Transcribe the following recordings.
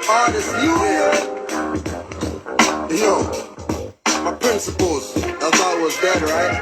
Artist Union. Yo, my principles, I thought was dead, right?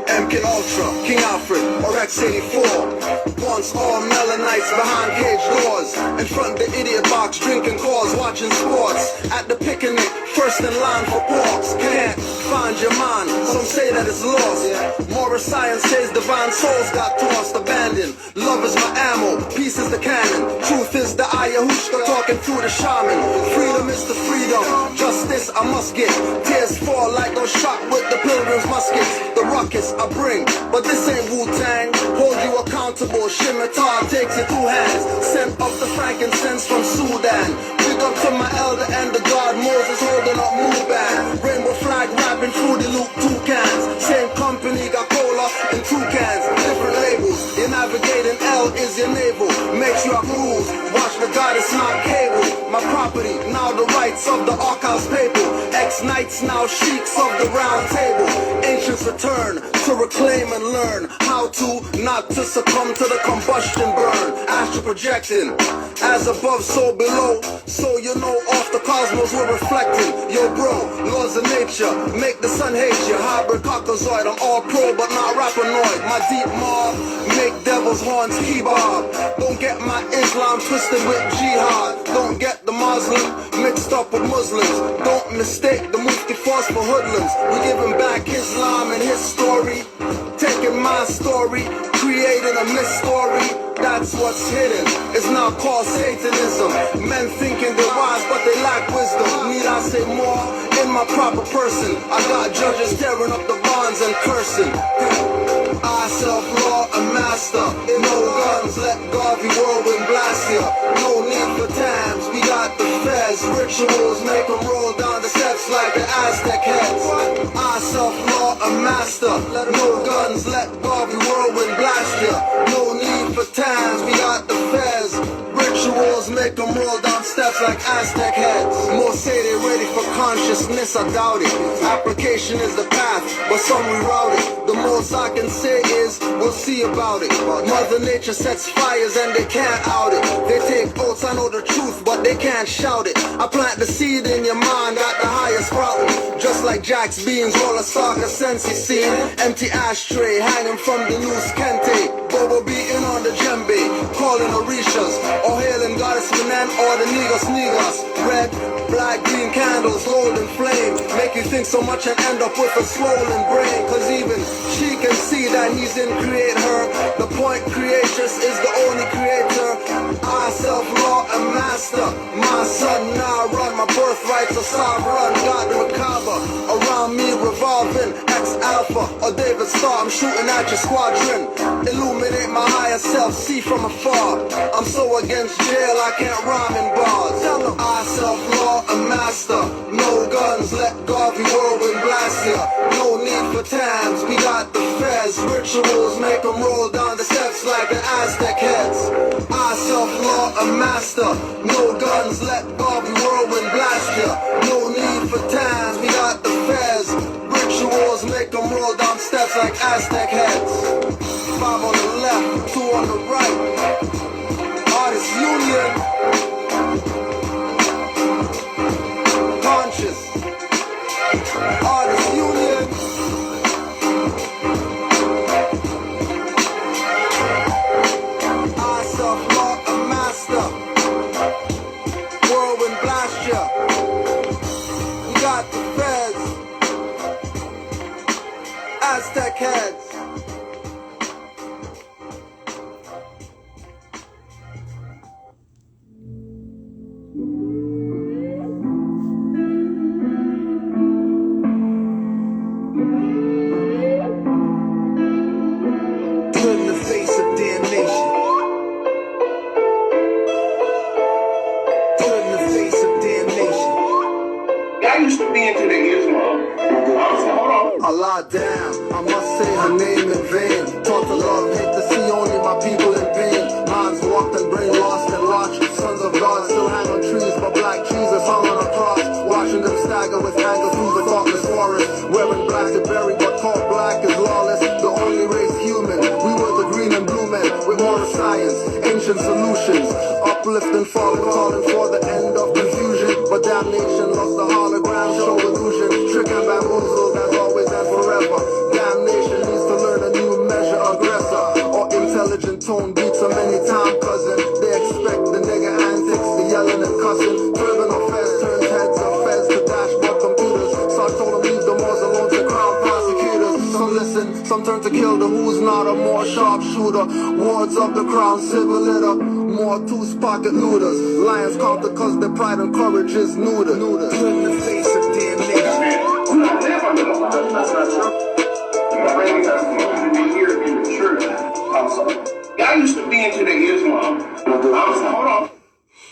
MK Ultra, King Alfred, or X84. Once all melanites behind cage doors. In front the idiot box, drinking cause, watching sports. At the picnic, first in line for porks. Can't find your mind, some say that it's lost. Moral science says divine souls got tossed, abandoned. Love is my ammo, peace is the cannon. Truth is the ayahuasca talking through the shaman. Freedom is the freedom, justice I must get. Tears fall like those shot with the pilgrim's muskets. The ruckus I bring, but this ain't Wu-Tang. Hold you accountable, Shimitar takes it 2 hands. Sent up the frankincense from Sudan. Big up to my elder and the god Moses holding up Muban. Rainbow flag rapping Fruity Loop toucans. Same company got cola in 2 cans. Different labels, you're navigating L is your navel. Make sure I rules, watch the goddess not cable. My property, now the rights of the archives papal. Ex-knights now sheiks of the round table. Ancients return to reclaim and learn how to not to succumb to the combustion burn. Astral projecting, as above so below. So you know off the cosmos we're reflecting. Yo bro, laws of nature, make the sun hate you. Hybrid cockazoid, I'm all pro but not rapanoid. My deep mob, make devil's horns kebab. Don't get my Islam twisted with jihad. Don't get the Muslim mixed up with Muslims. Don't mistake the Mufti force for hoodlums. We're giving back Islam and his story. Taking my story, creating a myth-story. That's what's hidden. It's now called Satanism. Men thinking they're wise, but they lack wisdom. Need I say more? In my proper person, I got judges tearing up the bonds and cursing. I self-law a master. No guns, let Garvey whirlwind blast ya. No need for times, we got the feds. Rituals make them roll down the steps like the Aztec heads. I self-law a master. No guns, let Garvey whirlwind blast ya. No need for times, we got the feds. Rituals make them roll down steps like Aztec heads. Most say they're ready for consciousness, I doubt it. Application is the path, but some reroute it. The most I can say is, we'll see about it. Mother Nature sets fires and they can't out it. They take oaths, I know the truth, but they can't shout it. I plant the seed in your mind, got the highest sprouting. Just like Jack's beans, roll a soccer sensi scene. Empty ashtray, hanging from the loose kente. Bobo beating on the djembe, calling Orishas. Or hailing Goddess Manan or the Niggas. Red, black, green candles, golden flame. Make you think so much and end up with a swollen brain. Cause even she can see that he's in create her. The point creatress is the only creator. I self-law a master. My son now run my birthright's a sovereign. God the macabre around me revolving. Ex-alpha or David Starr, I'm shooting at your squadron. Illuminate my higher self, see from afar. I'm so against jail I can't rhyme in bars. I self-law a master. No guns, let Garvey whirlwind blast ya. No need for times, we got the feds. Rituals make them roll down the steps like the Aztec heads. I self-law a master. No guns, let Garvey whirlwind blast ya. No need for times, we got the feds. Rituals make them roll down steps like Aztec heads. 5 on the left, 2 on the right. Artist Union. Conscious. Artist Union. I self-law a master. Whirlwind blast ya. We got the feds. Aztec heads. ancient solutions. Uplifting, falling, calling for the end of confusion. But damnation lost the hologram, show illusion. Trick and bamboozled as always and forever. Damnation needs to learn a new measure. Aggressor or intelligent tone beats a many time cousin. They expect the nigga antics, the yelling and cussing. Turban of feds turns heads of feds to dashboard computers. Sark told them leave the Moors alone to crown prosecutors. Some listen, some turn to kill the who's not a more sharpshooter. Wards of the crown, civil litter. More tooth pocket looters. Lions conquer cause their pride and courage is neuter. In the face of damn niggas. That's not true. My brain testimony to hear in the church. I'm sorry. I used to be into the Islam. Hold on.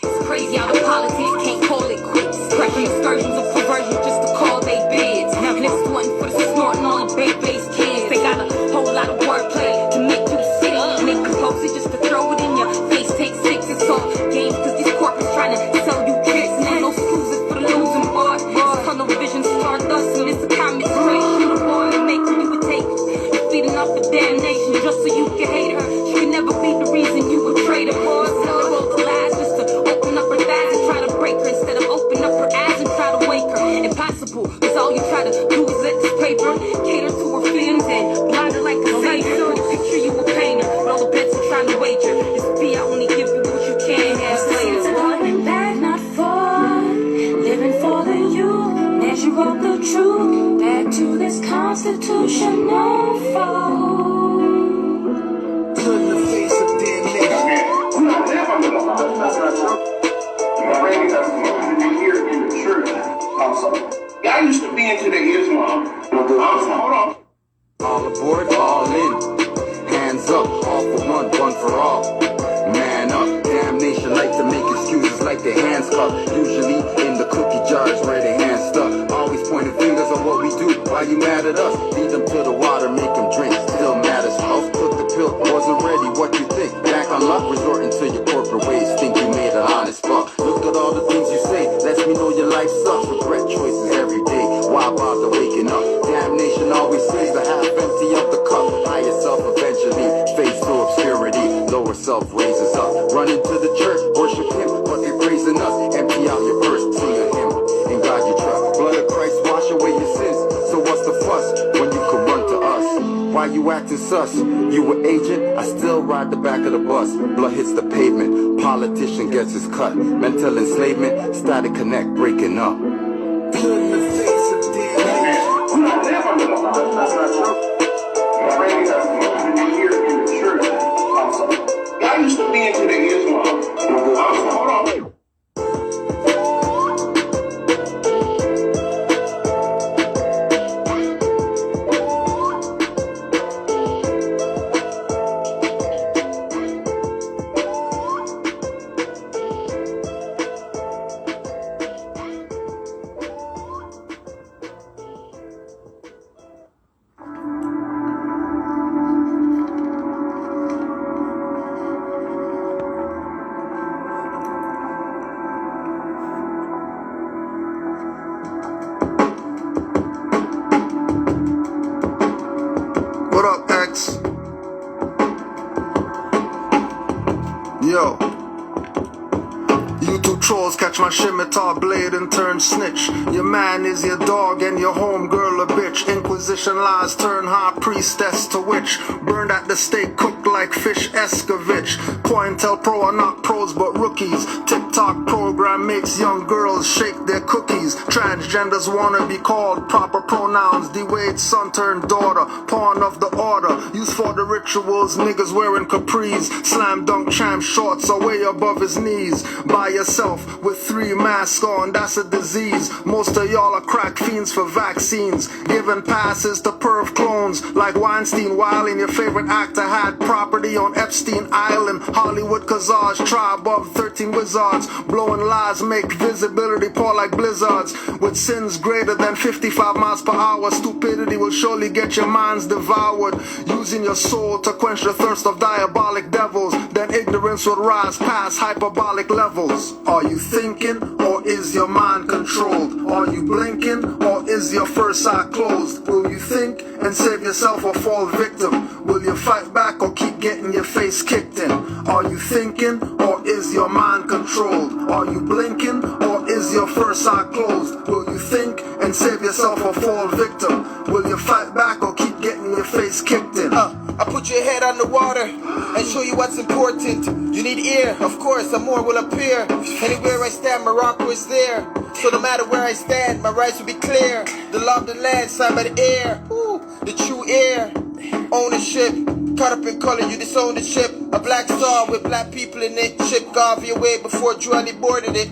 It's crazy how the politics can't call it quits. Prepping excursions of perversion just to call they bids. Now it's one for the snorting all the big bass kids. They got a whole lot of wordplay to make you sick. And they compose it just to throw it in your face. Take six, it's all games cause these corporates trying to sell you tricks. And ain't no excuses for the losing boy. It's tunnel vision, stardust, and it's a comic straight. Shoot a boy and make you would take it. You're feeding off the damnation just so you can hate her. She can never be the reason you a traitor, boy. Roll the lies just to open up her thighs and try to break her instead of open up her eyes and try to wake her. Impossible, cause all you try to do is let this paper cater to her feelings and blind her like a savior. Picture you a painter, but all the bets are trying to wager. This be I only give you what you can have later. Going back, not forward, living for the youth, measure of the truth, back to this constitutional foe. In the face of damn niggas. That's not true. My brain testimony to hear in the church. I'm sorry. I used to be into the Islam. Hold on. All aboard, all in. Hands up, all for one for all. Man up, damnation like to make excuses like their hands cuffed. Usually in the cookie jars where their hands stuck. Always pointing fingers on what we do. Why you mad at us? Lead them to the water, make them drink. Still mad as well. Took the pill, wasn't ready. What you think? Back on luck, resorting to your corporate ways. Think you made an honest buck. Look at all the things you say. Lets me know your life sucks. Regret choices every day. Why bother waking up? Damnation always says the half empty of the cup. Higher self eventually fades to obscurity. Lower self raises up. Run into the church, worship him, but they're praising us. Empty out your purse, sing a hymn. In God you trust. Blood of Christ wash away your sins. So what's the fuss when you can run to us? Why you acting sus? You an agent? I still ride the back of the bus. Blood hits the pavement. Politician gets his cut. Mental enslavement. Static connect breaking up. In the face of damn niggas. That's not true. My brain testimony to hear in the church. I'm sorry. I used to be into the Islam. Hold on. What up, X? Yo. You two trolls catch my scimitar blade and turn snitch. Your man is your dog and your homegirl a bitch. Inquisition lies turn high priestess to witch. Burned at the stake, cooked like fish escovitch. COINTELPRO are not pros but rookies. TikTok program makes young girls shake their cookies. Transgenders wanna be called proper pronouns. D-Wade's son turned daughter, pawn of the order. Used for the rituals, niggas wearing capris. Slam dunk champ shorts are way above his knees. By yourself with 3 masks on, that's a disease. Most of y'all are crack fiends for vaccines. Giving passes to perv clones like Weinstein. While in your favorite actor had property on Epstein Island. Hollywood Kazaj, tribe of 13 wizards. Blowing lies make visibility pour like blizzards. With sins greater than 55 miles per hour, stupidity will surely get your minds devoured. Using your soul to quench the thirst of diabolic devils. The then ignorance will rise past hyperbolic levels. Are you thinking, or is your mind controlled? Are you blinking, or is your first eye closed? Will you think and save yourself or fall victim? Will you fight back or keep getting your face kicked in? Are you thinking, or is your mind controlled? Are you blinking, or is your first eye closed? Will you think and save yourself or fall victim? Will you fight back or keep getting your face kicked in? I put your head on the water and show you what's important. You need ear, of course, and more will appear. Anywhere I stand, Morocco is there. So no matter where I stand, my rights will be clear. The law of the land, signed by the air. Ooh, the true air. Ownership, caught up in color, you disown the ship. A black star with black people in it. Ship Garvey away before Julie boarded it.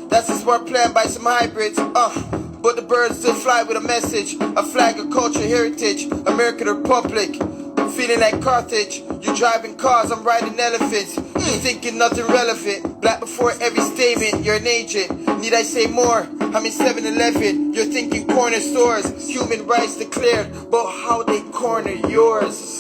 That's a smart plan by some hybrids. But the birds still fly with a message. A flag of culture, heritage. American Republic. Feeling like Carthage. You driving cars, I'm riding elephants. You thinking nothing relevant. Black before every statement, you're an agent. Need I say more? I'm in 7-Eleven. You're thinking corner stores. Human rights declared, but how they corner yours?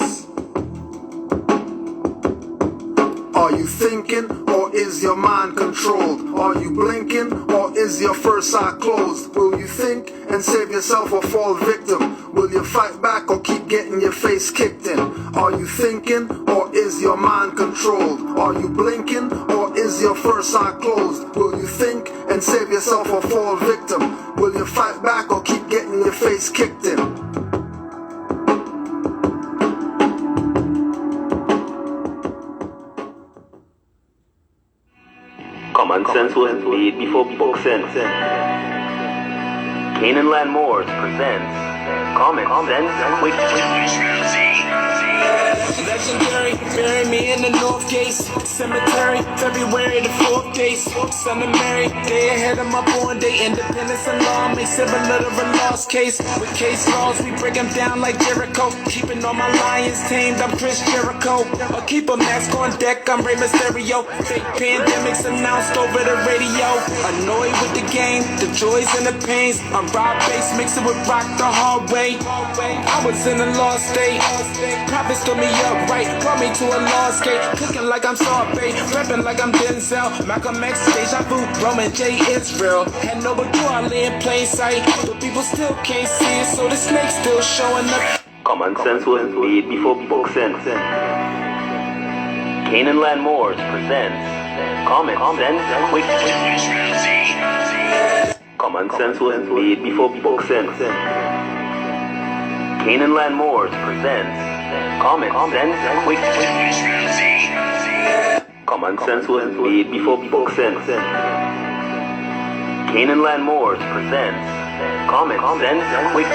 Are you thinking, or is your mind controlled? Are you blinking, or is your first eye closed? Will you think and save yourself or fall victim? Will you fight back or keep getting your face kicked in? Are you thinking, or is your mind controlled? Are you blinking, or is your first eye closed? Will you think and save yourself or fall victim? Will you fight back or keep getting your face kicked in? Common sense was made before book sense. Canaanland Moors presents Common Sense Quick. Legendary, bury me in the North Gate Cemetery, February the 4th day. Son of Mary, day ahead of my born day. Independence and law makes it a little of a lost case. With case laws, we break them down like Jericho. Keeping all my lions tamed, I'm Chris Jericho. I'll keep a mask on deck, I'm Rey Mysterio. Fake pandemics announced over the radio. Annoyed with the game, the joys and the pains. I'm Rob Bass, mix it with rock the hard way. I was in a lost state. Prophets stood me up right, brought me to a lost gate. Cooking like I'm sorbet, rapping like I'm Denzel. Malcolm X, Deja Vu, Roman J. Israel. Had no but I lay in plain sight, but people still can't see it, so the snake's still showing up. Common sense was made before book sense. Canaanland Moors presents Common Sense Quick. Common sense was made before book sense. Canaanland Moors presents Common Sense Quick. Common sense was made before book sense. Canaanland Moors presents Common Sense Quick.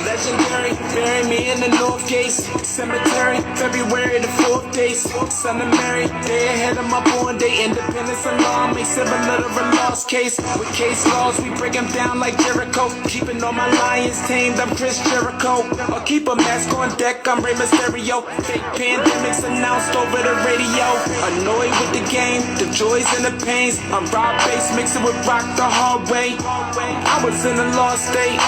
Legendary, bury me in the North Gate Cemetery, February the 4th day. Son of Mary, day ahead of my born day. Independence and law makes it a little of a lost case. With case laws, we break them down like Jericho. Keeping all my lions tamed, I'm Chris Jericho. I'll keep a mask on deck, I'm Rey Mysterio. Fake pandemics announced over the radio. Annoyed with the game, the joys and the pains. I'm Rob Bass, mix it with rock the hard way. I was in a lost state.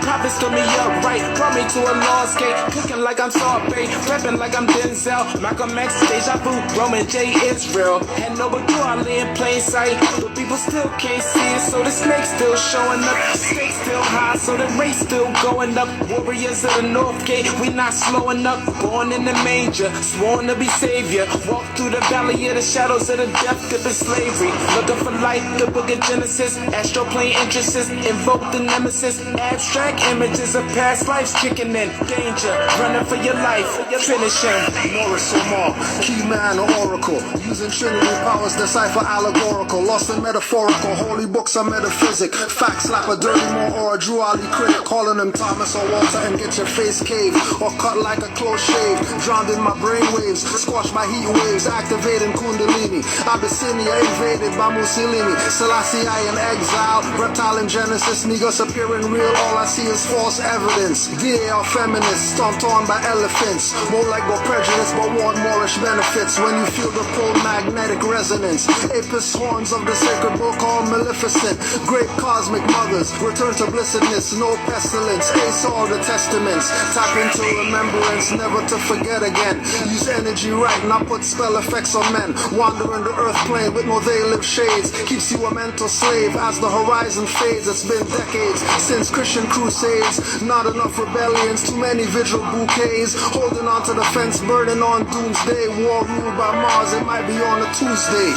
Prophets stood me up right, brought me to a lost gate. Cooking like I'm sorbet, rapping like I'm Denzel. Malcolm X, Deja Vu, Roman J. Israel. Had no but I lay in plain sight, but people still can't see it, so the snake's still showing up. Stakes still high, so the race still going up. Warriors of the North Gate, we not slowing up. Born in the manger, sworn to be savior. Walk through the valley of the shadows of the death dip in slavery. Looking for light, the book of Genesis. Astro plane entrances, invoke the nemesis. Abstract images of past lives kicking in. Danger, running for your life, finishing. Morris Omar, key man or oracle. Using Trinity powers, decipher allegorical. Lost and metaphorical, holy books are metaphysic. Fact slap a dirty more or a Drew Ali critic. Calling him Thomas or Walter and get your face caved. Or cut like a close shave. Drowned in my brainwaves, squash my heat waves. Activating Kundalini. Abyssinia invaded by Mussolini. Selassie I in exile. Reptile in Genesis, niggas appearing real. All I see is false evidence. evidence. DA are feminists, stomped on by elephants. More like go prejudice, but want Moorish benefits. When you feel the pole magnetic resonance. Apis horns of the sacred book all maleficent. Great cosmic mothers, return to blessedness, no pestilence. Ace all the testaments. Tap into remembrance, never to forget again. Use energy right, not put spell effects on men. Wandering the earth plane with no they live shades. Keeps you a mental slave as the horizon fades. It's been decades since Christian crusades. Not enough rebellions, too many vigil bouquets. Holding on to the fence, burning on doomsday. War ruled by Mars, it might be on a Tuesday.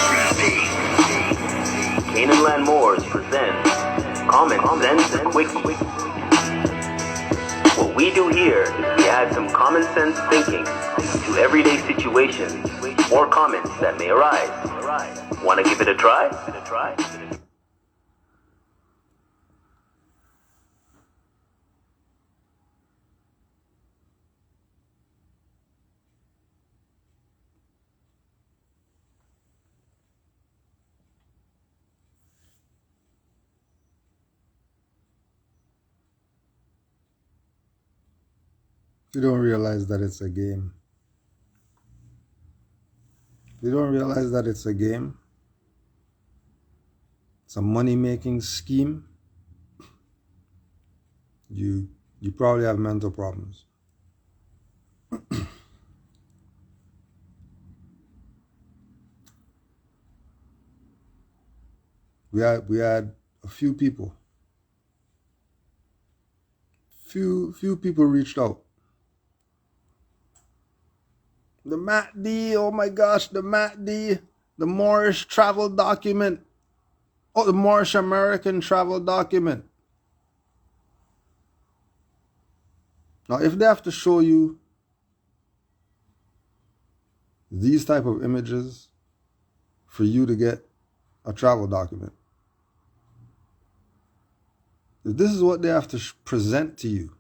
Canaanland Moors presents Common Sense Quick. What we do here is we add some common sense thinking to everyday situations or comments that may arise. Want to give it a try? You don't realize that it's a game. You don't realize that it's a game. It's a money-making scheme. You probably have mental problems. We had a few people. Few people reached out. The MATD, oh my gosh, the MATD, the Moorish travel document. Oh, the Moorish American travel document. Now, if they have to show you these type of images for you to get a travel document, if this is what they have to present to you,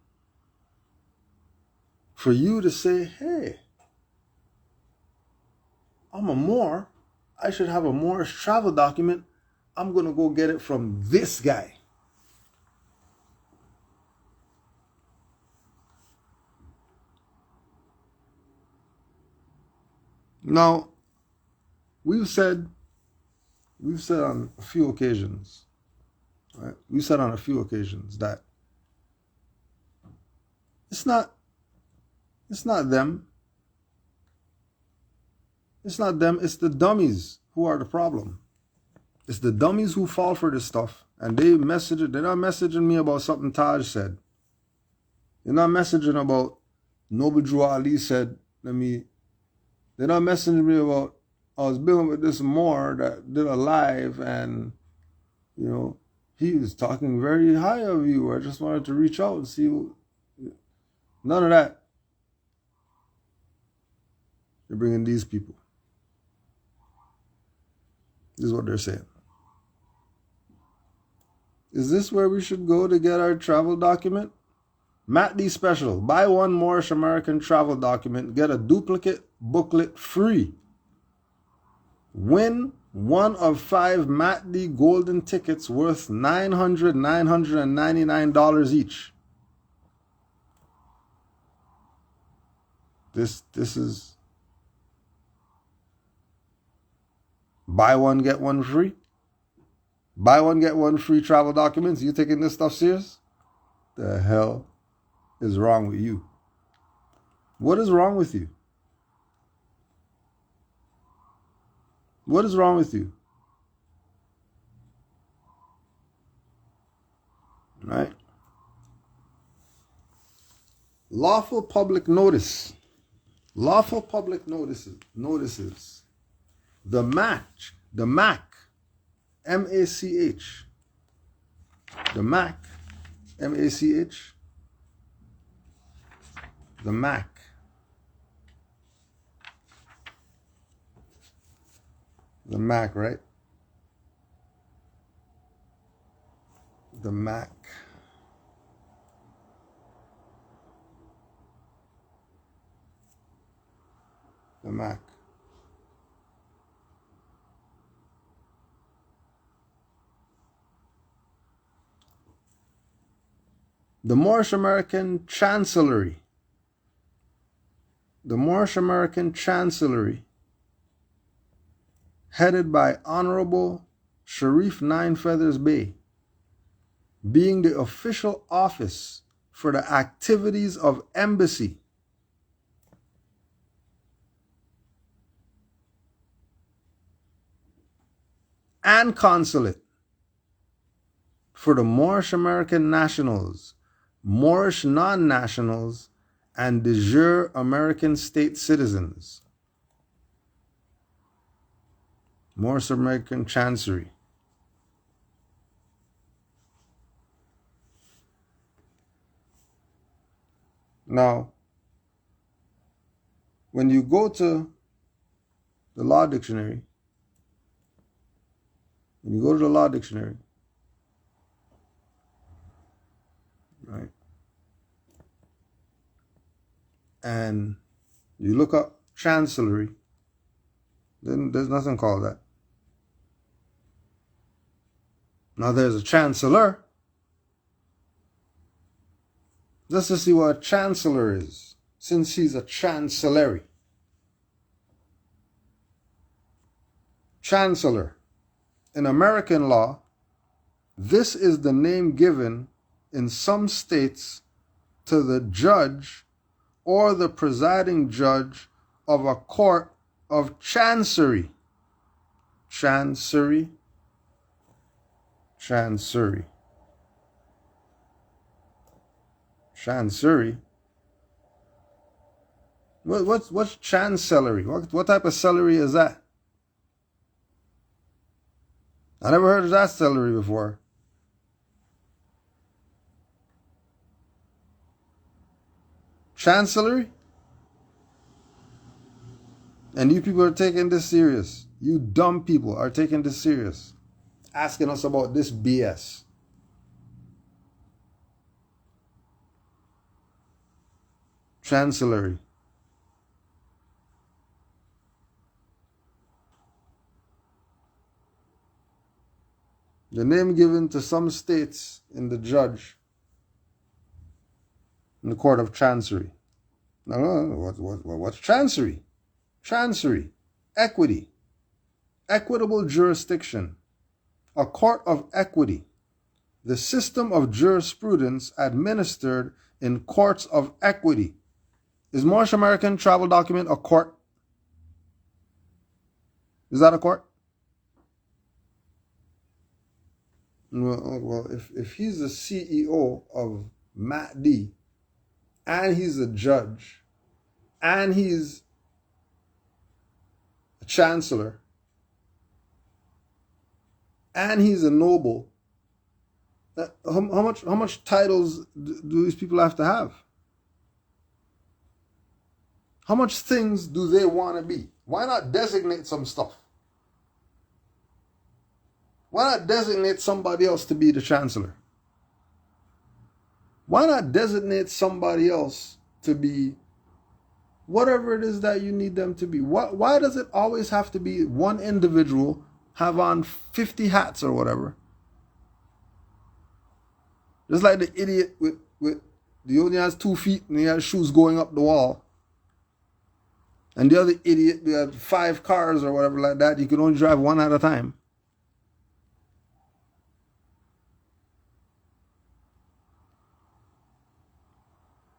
for you to say, hey, I'm a Moor, I should have a Moorish travel document, I'm going to go get it from this guy. Now, we've said on a few occasions, right? We've said on a few occasions that it's not them. It's not them, it's the dummies who are the problem. It's the dummies who fall for this stuff, and they're not messaging me about something Taj said. They're not messaging about Noble Drew Ali said, they're not messaging me about, I was dealing with this Moor that did a live and, he was talking very high of you. I just wanted to reach out and see. None of that. You're bringing these people. This is what they're saying. Is this where we should go to get our travel document? MATD special. Buy one Moorish American travel document. Get a duplicate booklet free. Win one of 5 MATD golden tickets worth $999 each. This is buy one, get one free. Buy one, get one free travel documents. You taking this stuff serious? The hell is wrong with you? What is wrong with you? What is wrong with you? Right? Lawful public notice. Lawful public notices. The MAC, M-A-C-H. The MAC, M-A-C-H. The MAC. The MAC, right? The MAC. The MAC. The Moorish American Chancellery. The Moorish American Chancellery, headed by Honorable Sharif Nine Feathers Bey, being the official office for the activities of embassy, and consulate for the Moorish American nationals, Moorish non-nationals, and de jure American state citizens. Moorish American Chancery. Now, when you go to the law dictionary, right, and you look up Chancellery, then there's nothing called that. Now there's a Chancellor. Just to see what a Chancellor is, since he's a Chancellery. Chancellor. In American law, this is the name given in some states to the judge or the presiding judge of a court of chancery. Chancery. Chancery. Chancery. What's Chancellery? What type of celery is that? I never heard of that celery before. Chancellery? And you people are taking this serious. You dumb people are taking this serious. Asking us about this BS. Chancellery. The name given to some states in the judge in the court of chancery. No, what's chancery? Chancery, equity, equitable jurisdiction, a court of equity, the system of jurisprudence administered in courts of equity. Is Moorish American travel document a court? Is that a court? Well, if he's the CEO of MATD, and he's a judge, and he's a chancellor, and he's a noble, how much titles do these people have to have? How much things do they want to be? Why not designate some stuff? Why not designate somebody else to be the chancellor? Why not designate somebody else to be whatever it is that you need them to be? Why does it always have to be one individual have on 50 hats or whatever? Just like the idiot with he only has 2 feet and he has shoes going up the wall. And the other idiot who had 5 cars or whatever like that, he could only drive one at a time.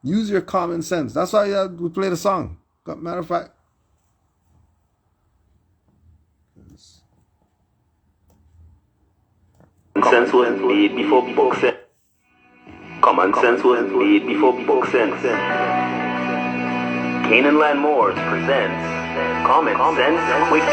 Use your common sense. That's why we play the song. Matter of fact. Common sense was made before book sense. Common sense was made before book sense. Canaanland Moors presents Common Sense Quick.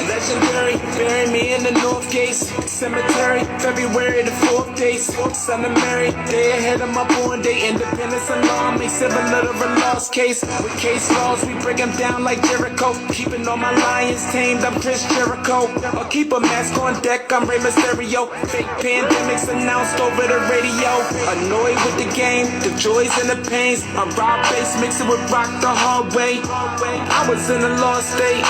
Legendary, bury me in the North Gate Cemetery, February the 4th day. Son of Mary, day ahead of my born day. Independence alarm, make civil of a lost case. With case laws, we break them down like Jericho. Keeping all my lions tamed, I'm Chris Jericho. I'll keep a mask on deck, I'm Rey Mysterio. Fake pandemics announced over the radio. Annoyed with the game, the joys and the pains. I rob bass, mix it with rock the hard way. I was in a lost state.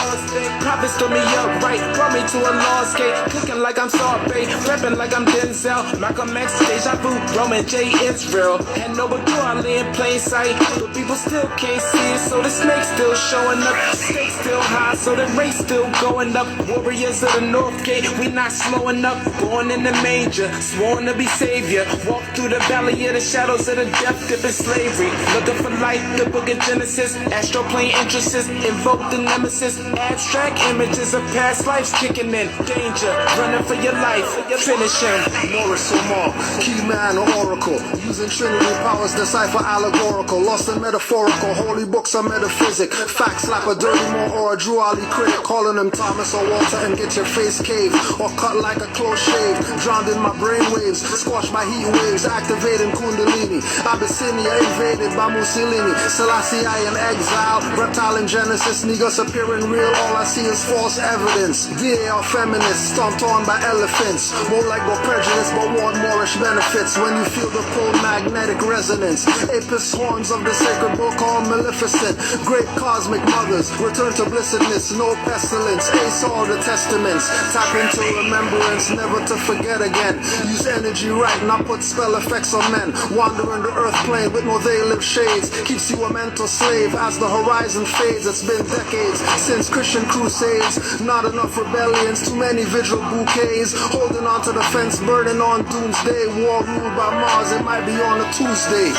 Prophets told me up, look right. Brought me to a lost gate, cooking like I'm Sorbet, rapping like I'm Denzel, Malcolm X, Deja Vu, Roman J, Israel. Had no but I lay in plain sight, but people still can't see it, so the snake's still showing up. Stakes still high, so the race still going up. Warriors of the North Gate, we not slowing up. Born in the manger, sworn to be savior. Walk through the valley of the shadows of the death dip in slavery. Looking for life, the book of Genesis. Astroplane entrances, invoke the nemesis. Abstract images of past lives kicking in. Danger, running for your life, finish him. Morris Omar, key man or oracle, using Trinity powers, decipher allegorical, lost and metaphorical, holy books are metaphysic, facts slap a dirty more or a Drew Ali critic, calling him Thomas or Walter and get your face caved, or cut like a close shave, drowned in my brain waves, squashed by heat waves, activating Kundalini, Abyssinia invaded by Mussolini, Selassie I in exile, reptile in Genesis, niggas appearing real, all I see is false evidence, DA are feminists, stomped on by elephants, won't let go prejudice but want Moorish benefits, when you feel the pull magnetic resonance, Apis horns of the sacred book called Maleficent, great cosmic mothers, return to blessedness, no pestilence, ace all the testaments, tap into remembrance, never to forget again, use energy right, not put spell effects on men, wandering the earth plane with no they live shades, keeps you a mental slave as the horizon fades, it's been decades since Christian crusades, not enough rebellions, too many vigil bouquets, holding on to the fence, burning on doomsday, war ruled by Mars, it might be on a Tuesday.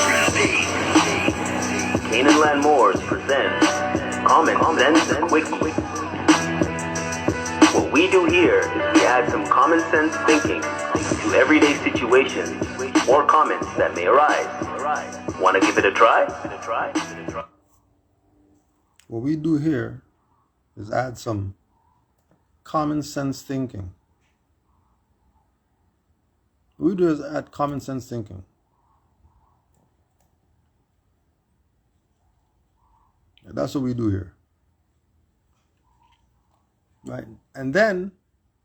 Canaanland Moors presents Common Sense Quickie. What we do here is we add some common sense thinking to everyday situations or comments that may arise. Want to give it a try? What we do here is add some common sense thinking. What we do is add common sense thinking. That's what we do here. Right? And then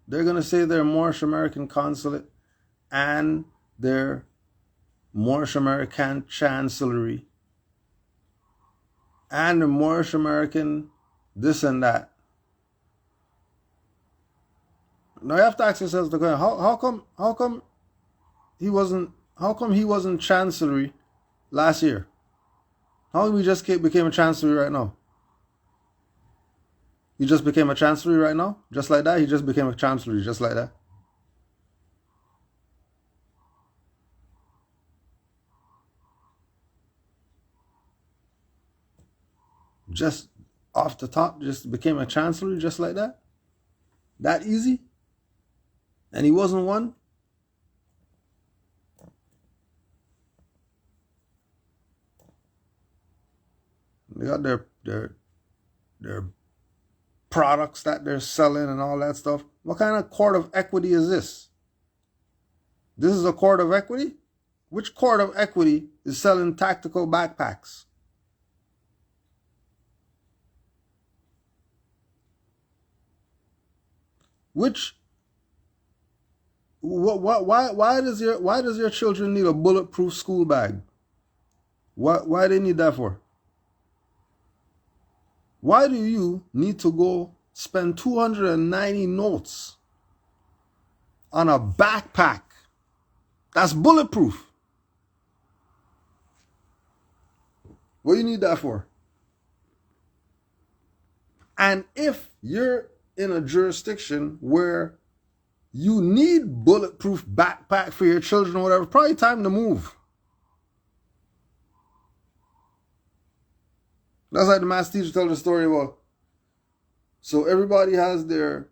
they're going to say their Moorish American consulate and their Moorish American Chancellery and the Moorish American this and that. Now you have to ask yourselves the question, how come he wasn't Chancellery last year? How come we just became a Chancellery right now? He just became a Chancellery right now? Just like that? He just became a Chancellery just like that? Just off the top, just became a Chancellery just like that? That easy? And he wasn't one? They got their products that they're selling and all that stuff. What kind of court of equity is this? This is a court of equity? Which court of equity is selling tactical backpacks? Why does your children need a bulletproof school bag? Why they need that for? Why do you need to go spend 290 notes on a backpack that's bulletproof? What do you need that for? And if you're in a jurisdiction where you need bulletproof backpack for your children or whatever, probably time to move. That's like the math teacher told the story about. So everybody has their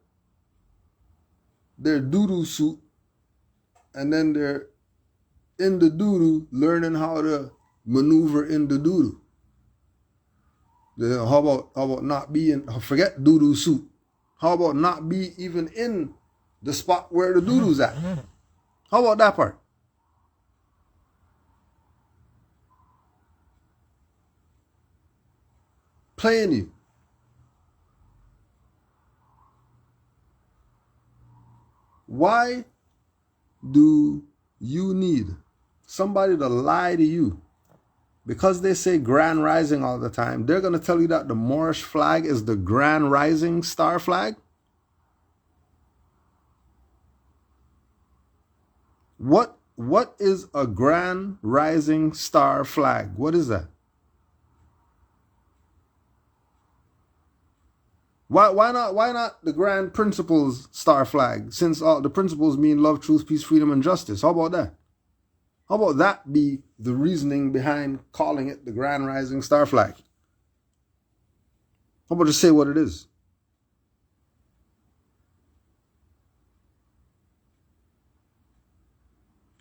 doo-doo suit, and then they're in the doo-doo learning how to maneuver in the doo-doo. How about not being, forget doo-doo suit. How about not be even in the spot where the doo-doo's at? How about that part? Playing you. Why do you need somebody to lie to you? Because they say Grand Rising all the time, they're going to tell you that the Moorish flag is the Grand Rising star flag? What is a grand rising star flag? What is that? Why not the grand principles star flag? Since all the principles mean love, truth, peace, freedom, and justice. How about that? How about that be the reasoning behind calling it the grand rising star flag? How about just say what it is?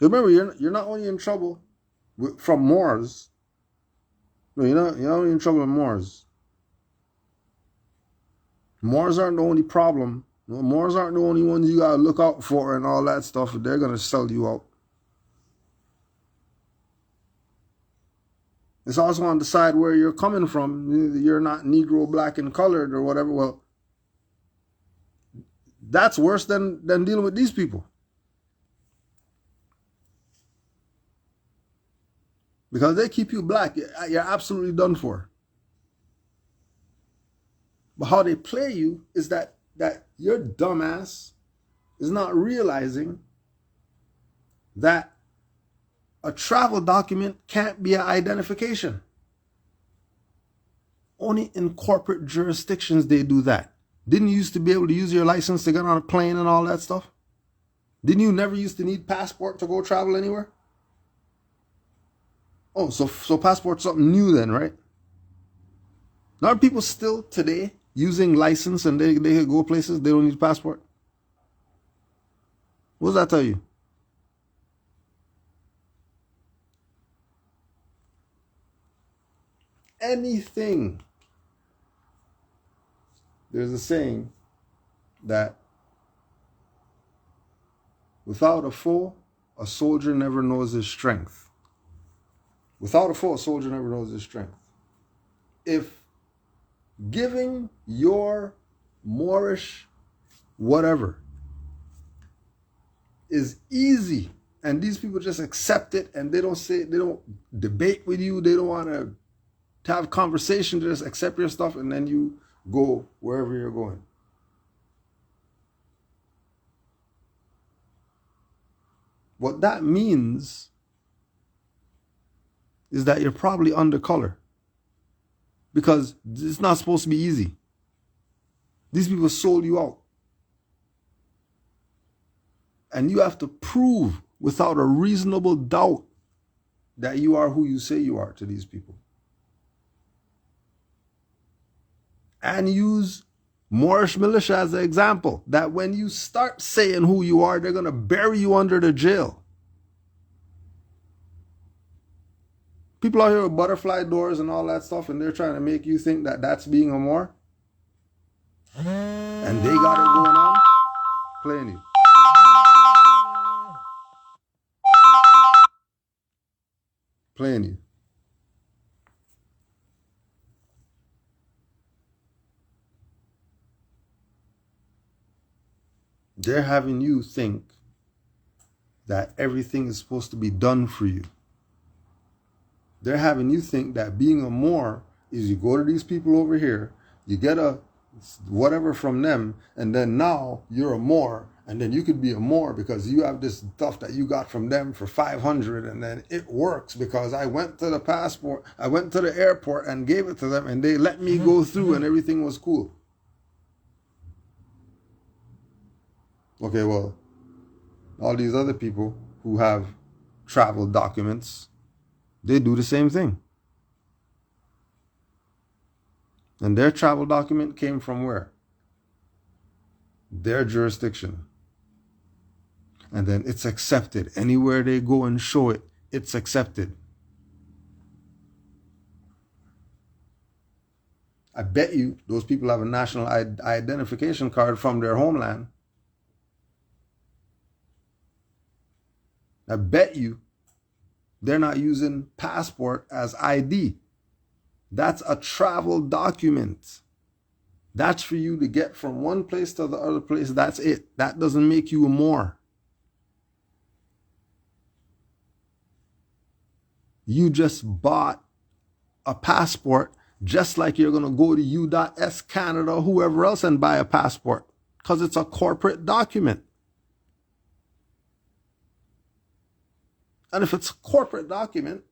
Remember, you're not only in trouble from Moors. No, you're not only in trouble with Moors. Moors aren't the only problem. Moors aren't the only ones you gotta look out for and all that stuff. They're gonna sell you out. It's also on the side where you're coming from. You're not Negro, black, and colored or whatever. Well, that's worse than dealing with these people. Because they keep you black, you're absolutely done for. But how they play you is that your dumbass is not realizing that a travel document can't be an identification. Only in corporate jurisdictions they do that. Didn't you used to be able to use your license to get on a plane and all that stuff? Didn't you never used to need passport to go travel anywhere? Oh, so passport's something new then, right? Now are people still today using license and they could go places, they don't need passport? What does that tell you? Anything. There's a saying that without a foe, a soldier never knows his strength. Without a foe, a soldier never knows his strength. If giving your Moorish whatever is easy and these people just accept it and they don't debate with you, they don't want to have conversation, just accept your stuff and then you go wherever you're going. What that means is that you're probably under color. Because it's not supposed to be easy. These people sold you out. And you have to prove without a reasonable doubt that you are who you say you are to these people. And use Moorish militia as an example. That when you start saying who you are, they're going to bury you under the jail. People out here with butterfly doors and all that stuff, and they're trying to make you think that that's being a Moor. And they got it going on. Playing you. Playing you. They're having you think that everything is supposed to be done for you. They're having you think that being a Moor is you go to these people over here, you get a whatever from them, and then now you're a Moor, and then you could be a Moor because you have this stuff that you got from them for 500, and then it works because I went to the airport and gave it to them, and they let me go through, and everything was cool. Okay, well, all these other people who have travel documents, they do the same thing. And their travel document came from where? Their jurisdiction. And then it's accepted. Anywhere they go and show it, it's accepted. I bet you those people have a national identification card from their homeland. I bet you they're not using passport as ID. That's a travel document. That's for you to get from one place to the other place. That's it. That doesn't make you a Moor. You just bought a passport just like you're going to go to U.S. Canada, whoever else, and buy a passport because it's a corporate document. And if it's a corporate document,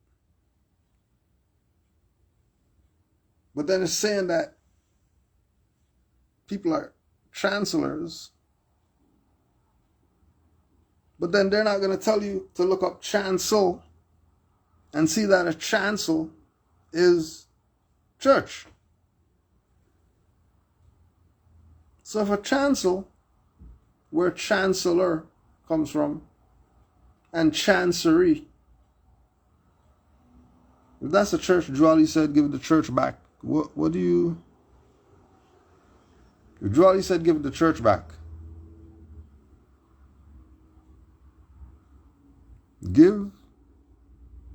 but then it's saying that people are chancellors, but then they're not going to tell you to look up chancel and see that a chancel is church. So if a chancel, where chancellor comes from, and chancery, if that's a church, Juali said give the church back. What do you... If Juali said give the church back, give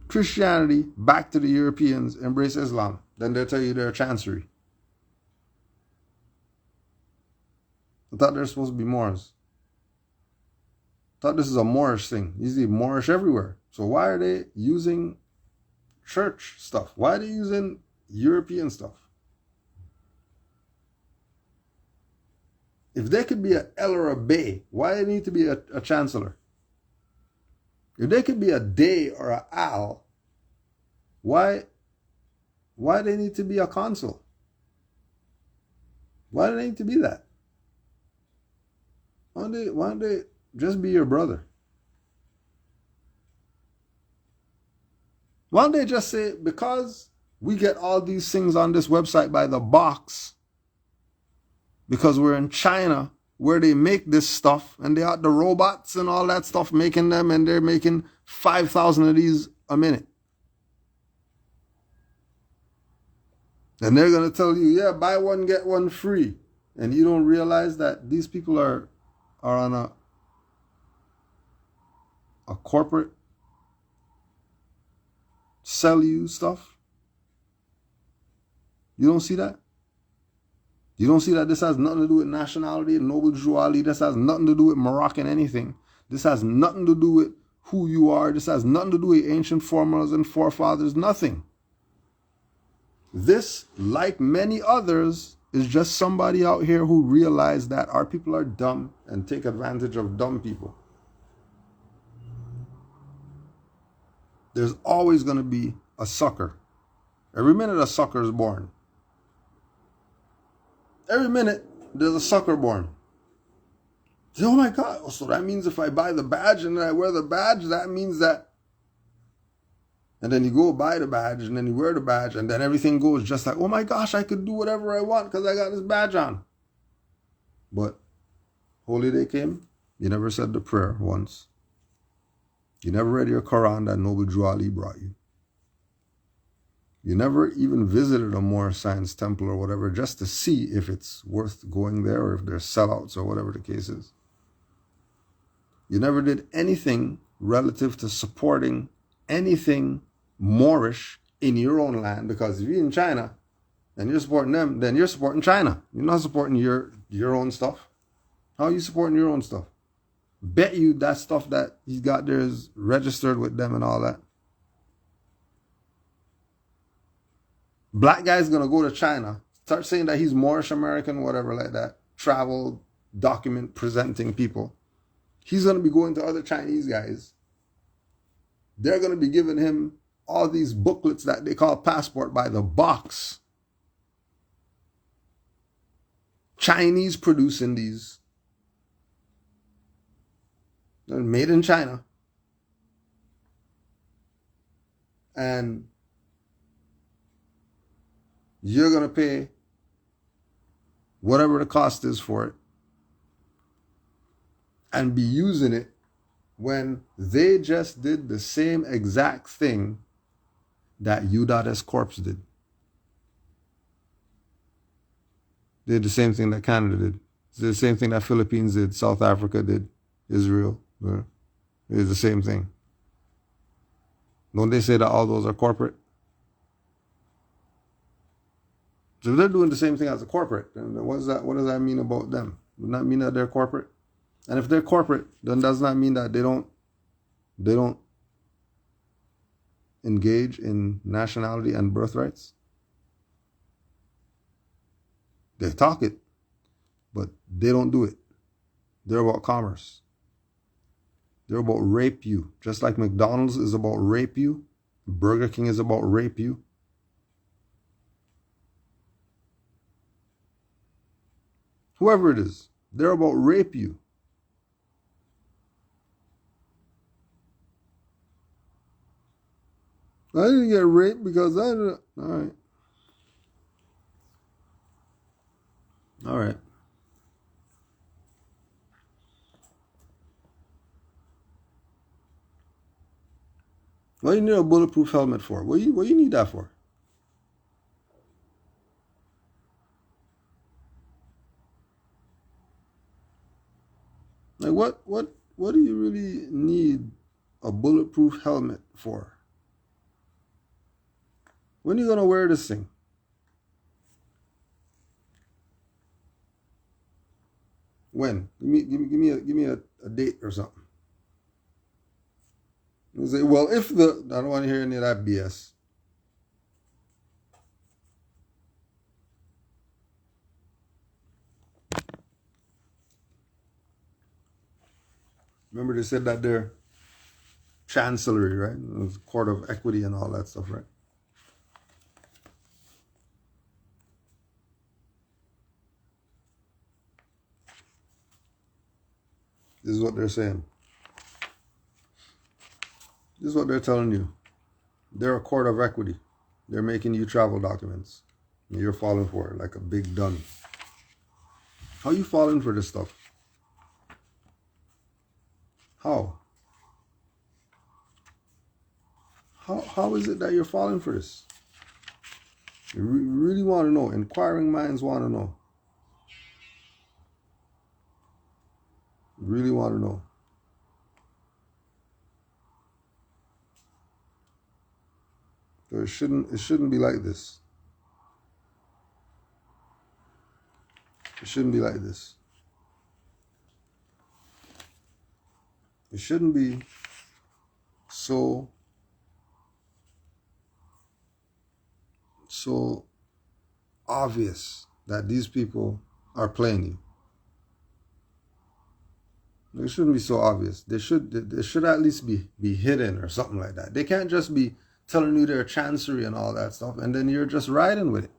Christianity back to the Europeans, embrace Islam, then they'll tell you they're chancery. I thought they're supposed to be Moors. I thought this is a Moorish thing. You see Moorish everywhere. So why are they using church stuff? Why are they using European stuff? If they could be a L or a Bay, why do they need to be a chancellor? If they could be a Day or a Al, why do they need to be a consul? Why do they need to be that? Why don't they just be your brother? Why don't they just say, because we get all these things on this website by the box, because we're in China where they make this stuff and they got the robots and all that stuff making them, and they're making 5,000 of these a minute. And they're going to tell you, yeah, buy one, get one free. And you don't realize that these people are on a corporate sell you stuff. You don't see that? You don't see that this has nothing to do with nationality, noble Juali. This has nothing to do with Moroccan anything. This has nothing to do with who you are. This has nothing to do with ancient formulas and forefathers. Nothing. This, like many others, is just somebody out here who realized that our people are dumb and take advantage of dumb people. There's always going to be a sucker. Every minute a sucker is born. Every minute there's a sucker born. Say, oh my God, so that means if I buy the badge and then I wear the badge, that means that. And then you go buy the badge and then you wear the badge and then everything goes just like, oh my gosh, I could do whatever I want because I got this badge on. But Holy Day came, you never said the prayer once. You never read your Quran that Noble Drew Ali brought you. You never even visited a Moorish science temple or whatever just to see if it's worth going there or if there's sellouts or whatever the case is. You never did anything relative to supporting anything Moorish in your own land, because if you're in China and you're supporting them, then you're supporting China. You're not supporting your own stuff. How are you supporting your own stuff? Bet you that stuff that he's got there is registered with them and all that. Black guy's gonna go to China, start saying that he's Moorish American, whatever like that, travel document presenting people. He's gonna be going to other Chinese guys. They're gonna be giving him all these booklets that they call passport by the box. Chinese producing these. They're made in China. And you're going to pay whatever the cost is for it and be using it when they just did the same exact thing that U.S. Corps did. They did the same thing that Canada did. They did the same thing that Philippines did, South Africa did, Israel. They did the same thing. Don't they say that all those are corporate? So if they're doing the same thing as a corporate, then what does that mean about them? Does that mean that they're corporate? And if they're corporate, then does that mean that they don't engage in nationality and birthrights? They talk it, but they don't do it. They're about commerce. They're about rape you. Just like McDonald's is about rape you. Burger King is about rape you. Whoever it is, they're about rape you. I didn't get raped because I didn't. All right. All right. What do you need a bulletproof helmet for? What you need that for? Like what do you really need a bulletproof helmet for? When are you gonna wear this thing? When? Give me a date or something. You say, well, I don't want to hear any of that BS. Remember they said that there, Chancellery, right? It was court of equity and all that stuff, right? This is what they're saying. This is what they're telling you. They're a court of equity. They're making you travel documents. And you're falling for it like a big dummy. How are you falling for this stuff? How? How is it that you're falling for this? You really want to know. Inquiring minds want to know. Really want to know. So it shouldn't be like this. It shouldn't be like this. It shouldn't be so obvious that these people are playing you. It shouldn't be so obvious. They should at least be hidden or something like that. They can't just be telling you their chancery and all that stuff, and then you're just riding with it.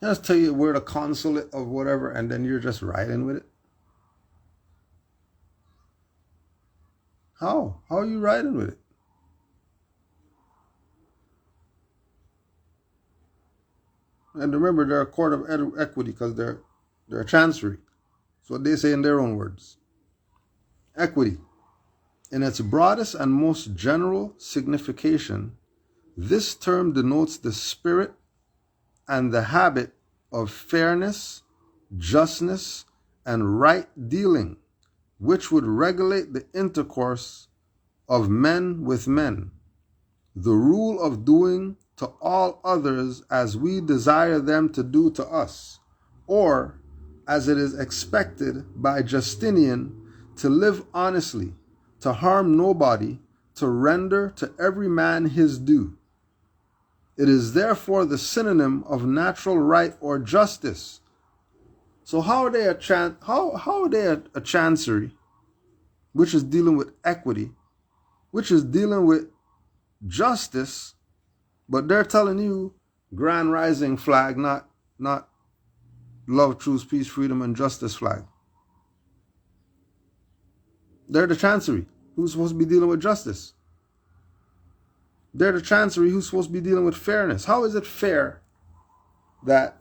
They just tell you we're the consulate of whatever, and then you're just riding with it. How? How are you riding with it? And remember, they're a court of equity because they're a chancery. That's what they say in their own words. Equity. In its broadest and most general signification, this term denotes the spirit and the habit of fairness, justness, and right dealing, which would regulate the intercourse of men with men, the rule of doing to all others as we desire them to do to us, or as it is expected by Justinian to live honestly, to harm nobody, to render to every man his due. It is therefore the synonym of natural right or justice. So how are they a chancery, which is dealing with equity, which is dealing with justice, but they're telling you Grand Rising flag, not love, truth, peace, freedom, and justice flag. They're the chancery, who's supposed to be dealing with justice. They're the chancery, who's supposed to be dealing with fairness. How is it fair that...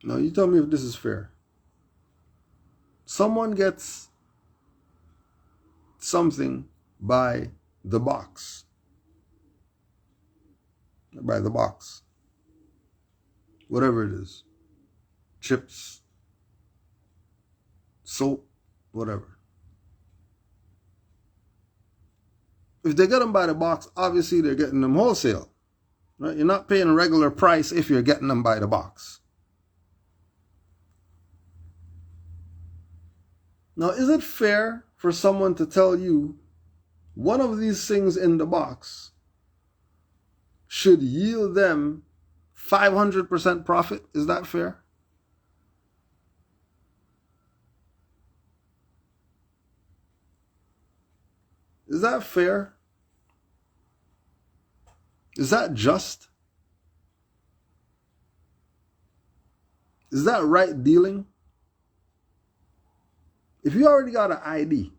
No, you tell me if this is fair. Someone gets something by the box. By the box. Whatever it is. Chips, soap, whatever. If they get them by the box, obviously they're getting them wholesale. Right? You're not paying a regular price if you're getting them by the box. Now, is it fair for someone to tell you one of these things in the box should yield them 500% profit? Is that fair? Is that fair? Is that just? Is that right dealing? If you already got an ID,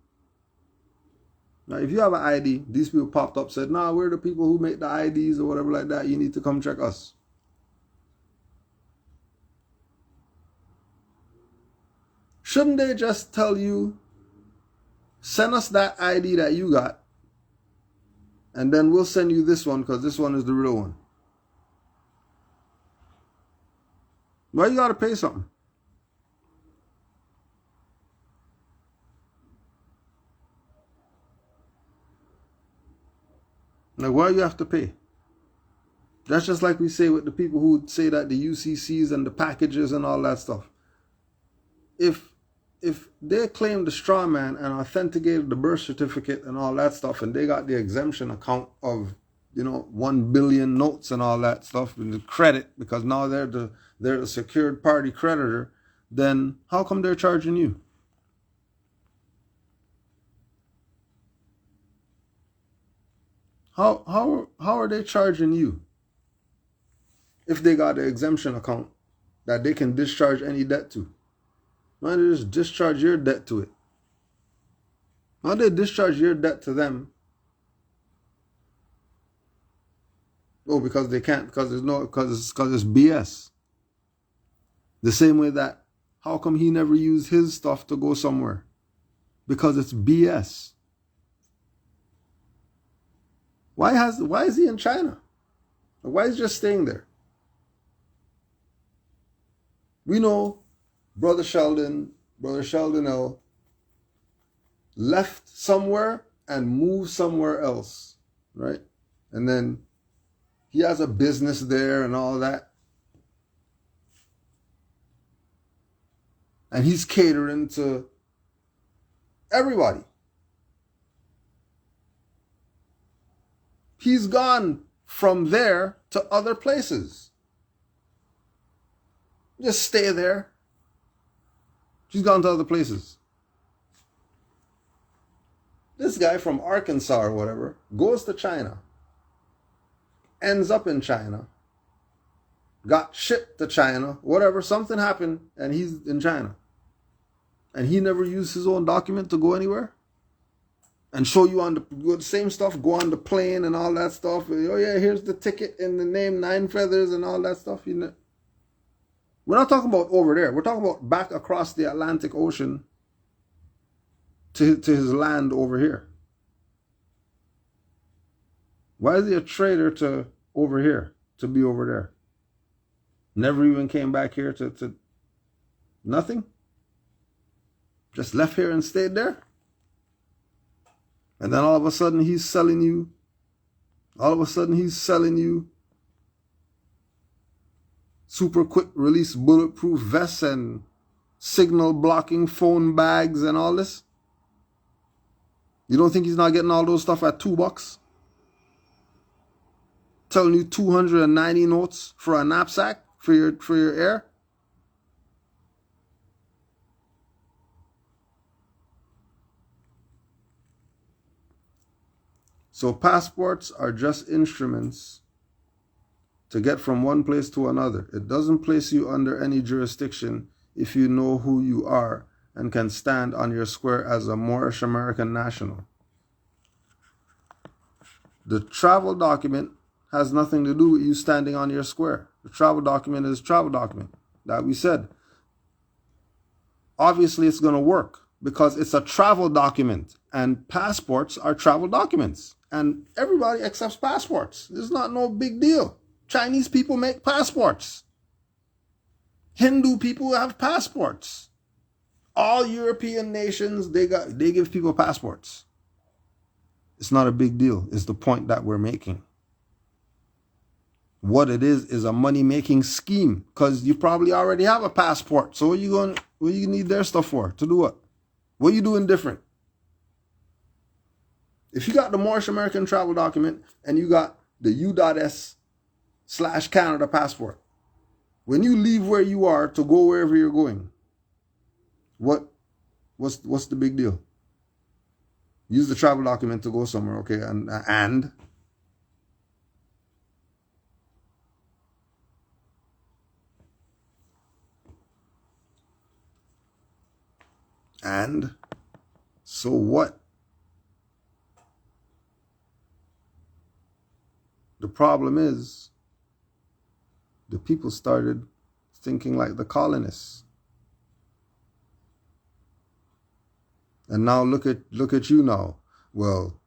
now if you have an ID, these people popped up, said, nah, we're the people who make the IDs or whatever like that, you need to come check us. Shouldn't they just tell you, send us that ID that you got, and then we'll send you this one because this one is the real one? Why you gotta pay something? Like, why you have to pay? That's just like we say with the people who say that the UCCs and the packages and all that stuff. If they claim the straw man and authenticated the birth certificate and all that stuff, and they got the exemption account of, 1 billion notes and all that stuff, and the credit, because now they're the secured party creditor, then how come they're charging you? How are they charging you if they got an exemption account that they can discharge any debt to? Why don't they just discharge your debt to it? Why don't they discharge your debt to them? Oh, because they can't, because it's BS. The same way that, how come he never used his stuff to go somewhere? Because it's BS. Why is he in China? Why is he just staying there? We know Brother Sheldon L left somewhere and moved somewhere else, right? And then he has a business there and all that. And he's catering to everybody. He's gone from there to other places. Just stay there. She's gone to other places. This guy from Arkansas or whatever goes to China, ends up in China, got shipped to China, whatever, something happened, and he's in China. And he never used his own document to go anywhere? And show you on the same stuff, go on the plane and all that stuff. Oh yeah, here's the ticket and the name, 9 feathers and all that stuff. We're not talking about over there. We're talking about back across the Atlantic Ocean to his land over here. Why is he a traitor to over here, to be over there? Never even came back here to nothing? Just left here and stayed there? And then all of a sudden he's selling you super quick release bulletproof vests and signal blocking phone bags and all this? You don't think he's not getting all those stuff at $2? Telling you 290 notes for a knapsack for your air? So passports are just instruments to get from one place to another. It doesn't place you under any jurisdiction if you know who you are and can stand on your square as a Moorish American national. The travel document has nothing to do with you standing on your square. The travel document is a travel document. That we said. Obviously it's going to work because it's a travel document and passports are travel documents. And everybody accepts passports. It's not no big deal. Chinese people make passports. Hindu people have passports. All European nations, they give people passports. It's not a big deal. It's the point that we're making. What it is a money-making scheme. Because you probably already have a passport. So what you need their stuff for? To do what? What are you doing different? If you got the Moorish American travel document and you got the U.S/Canada passport, when you leave where you are to go wherever you're going, what's the big deal? use the travel document to go somewhere, okay, and so what? The problem is the people started thinking like the colonists. And now look at you now. Well,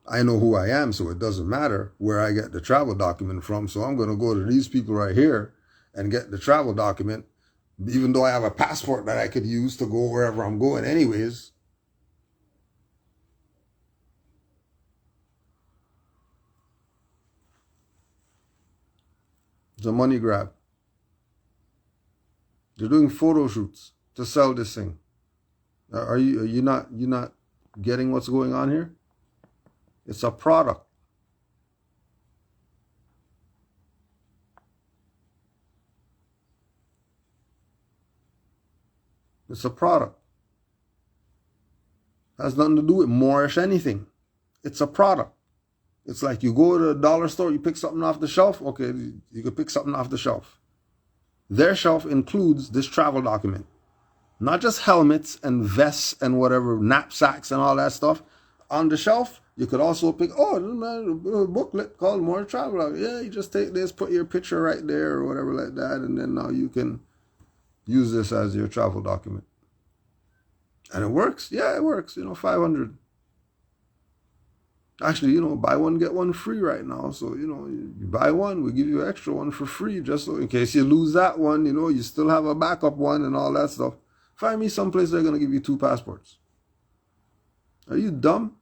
I know who I am, so it doesn't matter where I get the travel document from. So I'm going to go to these people right here and get the travel document, even though I have a passport that I could use to go wherever I'm going anyways. It's a money grab. They're doing photo shoots to sell this thing. Are you not getting what's going on here? It's a product. It's a product. Has nothing to do with Moorish anything. It's a product. It's like you go to a dollar store, you pick something off the shelf. Okay, you can pick something off the shelf. Their shelf includes this travel document. Not just helmets and vests and whatever, knapsacks and all that stuff. On the shelf, you could also pick, a booklet called More Travel. Yeah, you just take this, put your picture right there or whatever like that, and then now you can use this as your travel document. And it works. Yeah, it works. 500. Actually, buy one, get one free right now. So, you buy one, we give you an extra one for free, just so in case you lose that one, you still have a backup one and all that stuff. Find me someplace they're going to give you 2 passports. Are you dumb?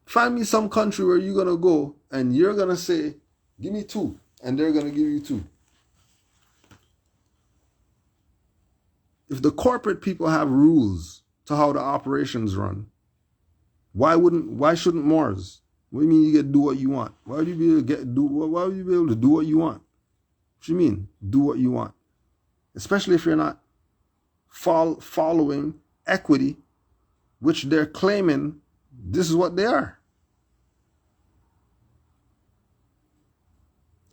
Find me some country where you're going to go and you're going to say, give me 2, and they're going to give you 2. If the corporate people have rules to how the operations run, why shouldn't Moors? What do you mean you get to do what you want? Why would you be able to do what you want? What do you mean, do what you want? Especially if you're not following equity, which they're claiming this is what they are.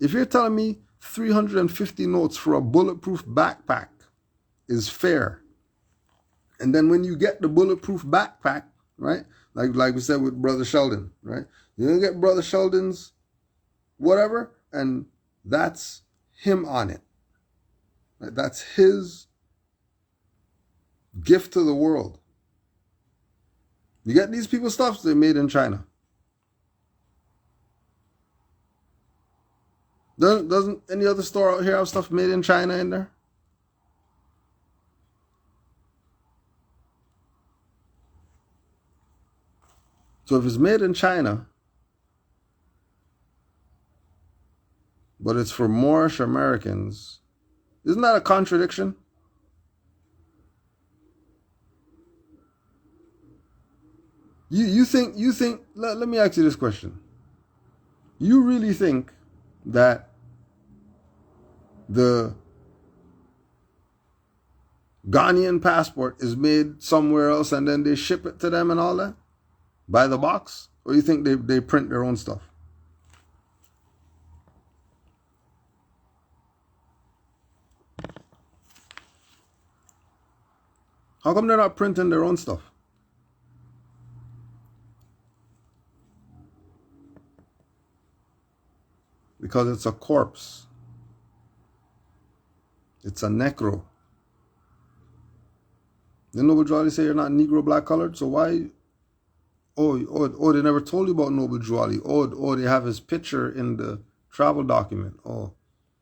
If you're telling me 350 notes for a bulletproof backpack is fair, and then when you get the bulletproof backpack, right, like we said with Brother Sheldon, right, you're going to get Brother Sheldon's whatever, and that's him on it. Right? That's his gift to the world. You get these people's stuff, they're made in China. Doesn't any other store out here have stuff made in China in there? So if it's made in China, but it's for Moorish Americans, isn't that a contradiction? You think, let me ask you this question. You really think that the Ghanaian passport is made somewhere else and then they ship it to them and all that? By the box? Or you think they print their own stuff? How come they're not printing their own stuff? Because it's a corpse. It's a necro. Didn't Noble Jolly say you're not Negro black colored? So why? Oh, they never told you about Noble Jolly. Oh, they have his picture in the travel document. Oh,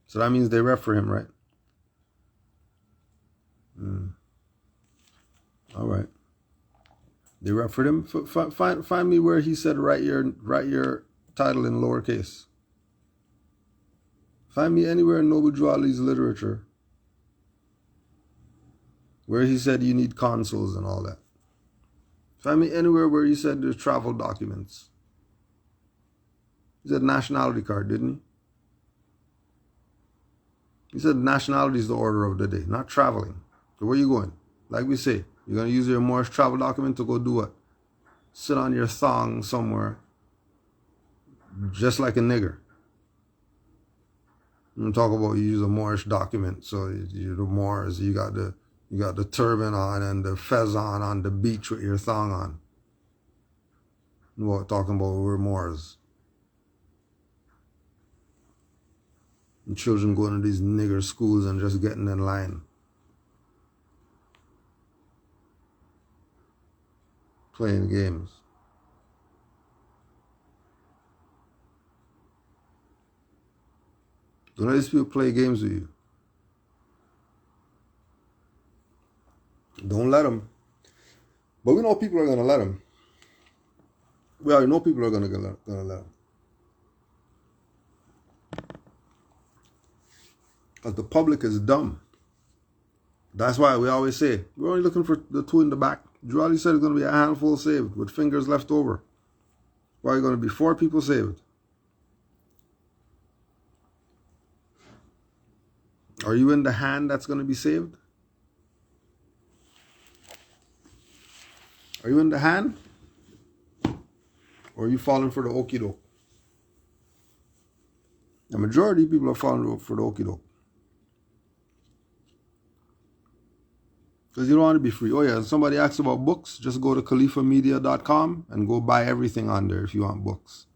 so that means they refer him, right? All right. They referred him. Find me where he said write your title in lowercase. Find me anywhere in Noble Jolly's literature where he said you need consuls and all that. Find me anywhere where he said there's travel documents. He said nationality card, didn't he? He said nationality is the order of the day, not traveling. So where you going? Like we say, You're going to use your Moorish travel document to go do what? Sit on your thong somewhere, just like a nigger. I'm talking about you use a Moorish document, so you're the Moors. You got the turban on and the fez on the beach with your thong on. What talking about we're Moors. And children going to these nigger schools and just getting in line. Playing games. Don't let these people play games with you. Don't let them. But we know people are going to let them. We already know people are going to let them. Because the public is dumb. That's why we always say, we're only looking for the two in the back. Jolly said it's going to be a handful saved with fingers left over. Why are you going to be 4 people saved? Are you in the hand that's going to be saved? Are you in the hand? Or are you falling for the okie doke? The majority of people are falling for the okie doke. Because you don't want to be free. Oh yeah, somebody asks about books, just go to khalifamedia.com and go buy everything on there if you want books.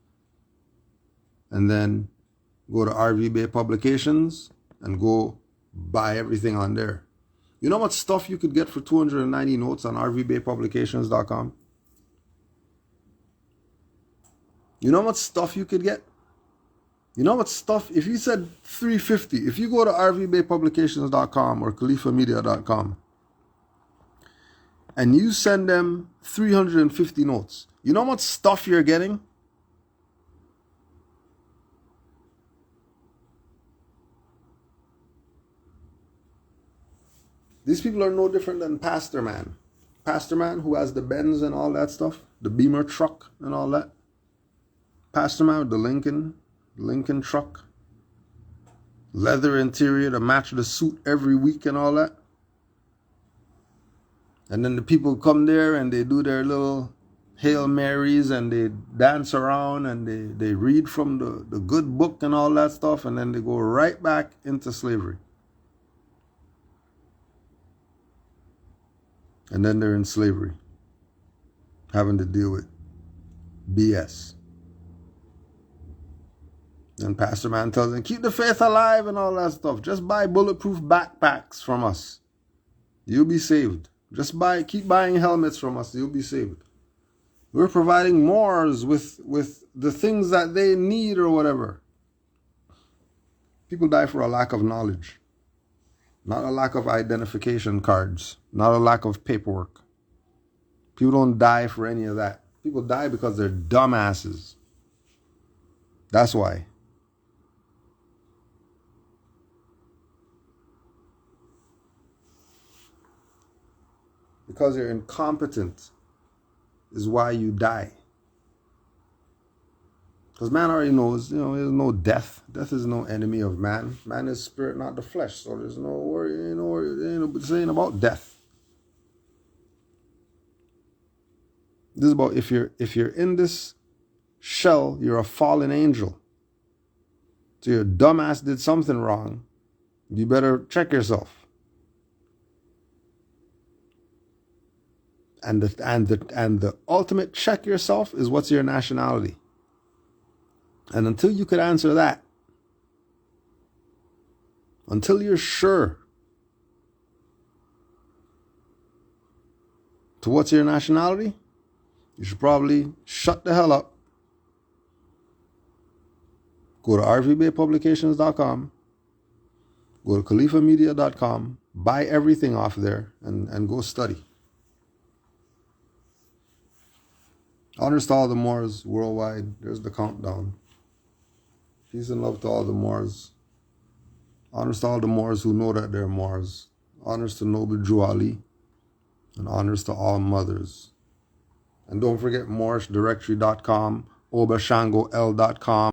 And then go to RV Bay Publications and go buy everything on there. You know what stuff you could get for 290 notes on rvbaypublications.com? You know what stuff you could get? You know what stuff, if you said 350, if you go to rvbaypublications.com or khalifamedia.com and you send them 350 notes, you know what stuff you're getting? These people are no different than Pastor Man. Pastor Man, who has the Benz and all that stuff, the Beamer truck and all that. Pastor Man with the Lincoln truck, leather interior to match the suit every week and all that. And then the people come there and they do their little Hail Marys and they dance around and they read from the good book and all that stuff, and then they go right back into slavery. And then they're in slavery, having to deal with BS. And Pastor Man tells them, keep the faith alive and all that stuff. Just buy bulletproof backpacks from us. You'll be saved. Just keep buying helmets from us. You'll be saved. We're providing Moors with the things that they need or whatever. People die for a lack of knowledge. Not a lack of identification cards. Not a lack of paperwork. People don't die for any of that. People die because they're dumbasses. That's why. Because you're incompetent is why you die. Because man already knows, there's no death. Death is no enemy of man. Man is spirit, not the flesh. So there's no worry, ain't no saying about death. This is about if you're in this shell, you're a fallen angel. So your dumbass did something wrong. You better check yourself. And the ultimate check yourself is what's your nationality. And until you could answer that, until you're sure to what's your nationality, you should probably shut the hell up. Go to rvbaypublications.com, go to khalifamedia.com, buy everything off there and go study. Honors to all the Moors worldwide. There's the countdown. Peace and love to all the Moors. Honors to all the Moors who know that they're Moors. Honors to Noble Juali. And honors to all mothers. And don't forget MoorishDirectory.com, ObaShangoL.com.